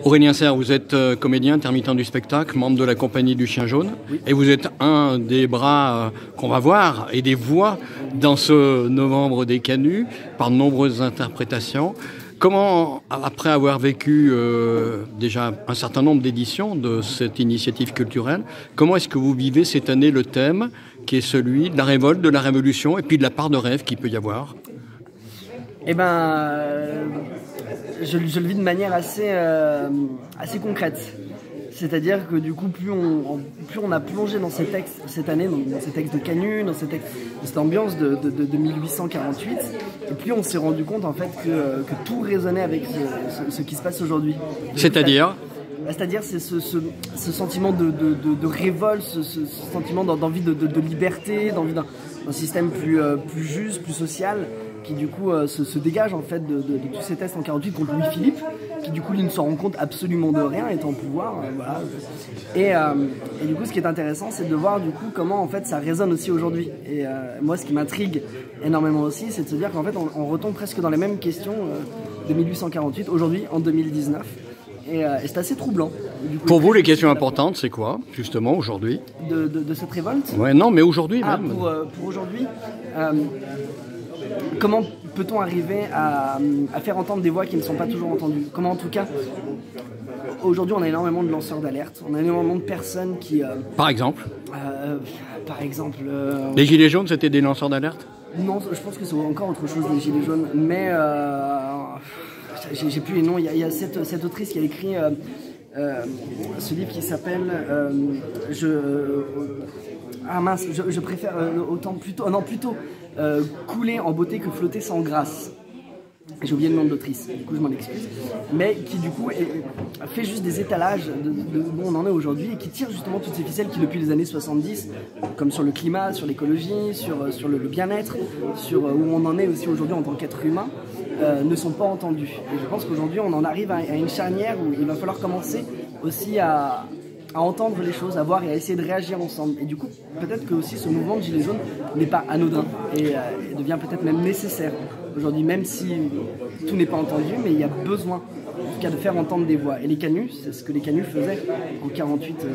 Aurélien Serre, vous êtes comédien, intermittent du spectacle, membre de la compagnie du Chien Jaune, oui. Et vous êtes un des bras qu'on va voir et des voix dans ce novembre des Canuts par de nombreuses interprétations. Comment, après avoir vécu déjà un certain nombre d'éditions de cette initiative culturelle, comment est-ce que vous vivez cette année le thème qui est celui de la révolte, de la révolution et puis de la part de rêve qu'il peut y avoir? Eh ben, je le vis de manière assez concrète. C'est-à-dire que du coup, plus on a plongé dans ces textes cette année, dans ces textes de Canuts, dans cette ambiance de 1848, et plus on s'est rendu compte en fait que tout résonnait avec ce qui se passe aujourd'hui. C'est-à-dire ? C'est-à-dire c'est ce sentiment de révolte, ce sentiment d'envie de liberté, d'envie d'un système plus juste, plus social, qui du coup se dégage en fait de tous ces tests en 48 contre Louis-Philippe, qui du coup lui ne se rend compte absolument de rien, est en pouvoir, voilà. Et du coup ce qui est intéressant, c'est de voir du coup comment en fait ça résonne aussi aujourd'hui. Et moi ce qui m'intrigue énormément aussi, c'est de se dire qu'en fait on retombe presque dans les mêmes questions de 1848 aujourd'hui en 2019. Et c'est assez troublant. Du coup, pour vous, les questions importantes, c'est quoi, justement, aujourd'hui de cette révolte? Ouais, non, mais aujourd'hui même. Pour aujourd'hui, comment peut-on arriver à faire entendre des voix qui ne sont pas toujours entendues? Comment, en tout cas, aujourd'hui, on a énormément de lanceurs d'alerte, on a énormément de personnes qui... Par exemple les Gilets jaunes, c'était des lanceurs d'alerte? Non, je pense que c'est encore autre chose, les Gilets jaunes, mais... j'ai plus les noms. Il y a cette autrice qui a écrit ce livre qui s'appelle je préfère plutôt couler en beauté que flotter sans grâce. J'ai oublié le nom de l'autrice, du coup je m'en excuse, mais qui du coup fait juste des étalages de où on en est aujourd'hui et qui tire justement toutes ces ficelles qui depuis les années 70, comme sur le climat, sur l'écologie, sur le bien-être, sur où on en est aussi aujourd'hui en tant qu'être humain, ne sont pas entendus. Et je pense qu'aujourd'hui on en arrive à une charnière où il va falloir commencer aussi à entendre les choses, à voir et à essayer de réagir ensemble. Et du coup, peut-être que aussi ce mouvement de Gilets jaunes n'est pas anodin et devient peut-être même nécessaire aujourd'hui, même si tout n'est pas entendu, mais il y a besoin, en tout cas, de faire entendre des voix. Et les Canuts, c'est ce que les Canuts faisaient en 48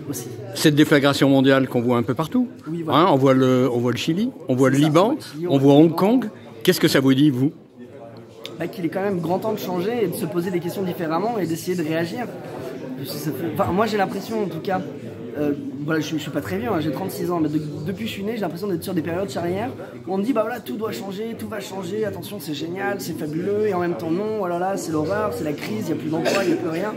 aussi. Cette déflagration mondiale qu'on voit un peu partout. Oui, voilà. On voit le Chili, on voit le Liban, on voit Hong Kong. Qu'est-ce que ça vous dit, vous ? Qu'il est quand même grand temps de changer et de se poser des questions différemment et d'essayer de réagir. Enfin, moi j'ai l'impression en tout cas, voilà, je suis pas très vieux, hein, j'ai 36 ans, mais depuis que je suis né, j'ai l'impression d'être sur des périodes charnières où on me dit bah voilà, tout doit changer, tout va changer, attention c'est génial, c'est fabuleux, et en même temps non, voilà, là c'est l'horreur, c'est la crise, il n'y a plus d'emploi, il n'y a plus rien,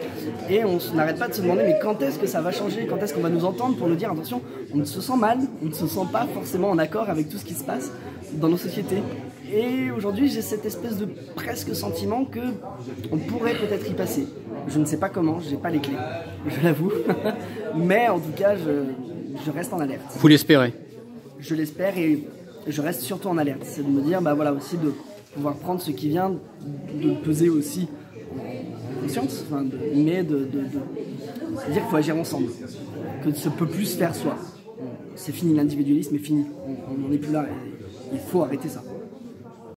et on n'arrête pas de se demander mais quand est-ce que ça va changer, quand est-ce qu'on va nous entendre pour nous dire attention, on se sent mal, on ne se sent pas forcément en accord avec tout ce qui se passe dans nos sociétés. Et aujourd'hui, j'ai cette espèce de presque sentiment que on pourrait peut-être y passer. Je ne sais pas comment, j'ai pas les clés, je l'avoue. Mais en tout cas, je reste en alerte. Vous l'espérez? Je l'espère et je reste surtout en alerte. C'est de me dire, bah voilà, aussi de pouvoir prendre ce qui vient, de peser aussi en conscience, enfin, mais de dire qu'il faut agir ensemble, que ça peut plus se faire soi. C'est fini, l'individualisme est fini, on n'en est plus là, et il faut arrêter ça.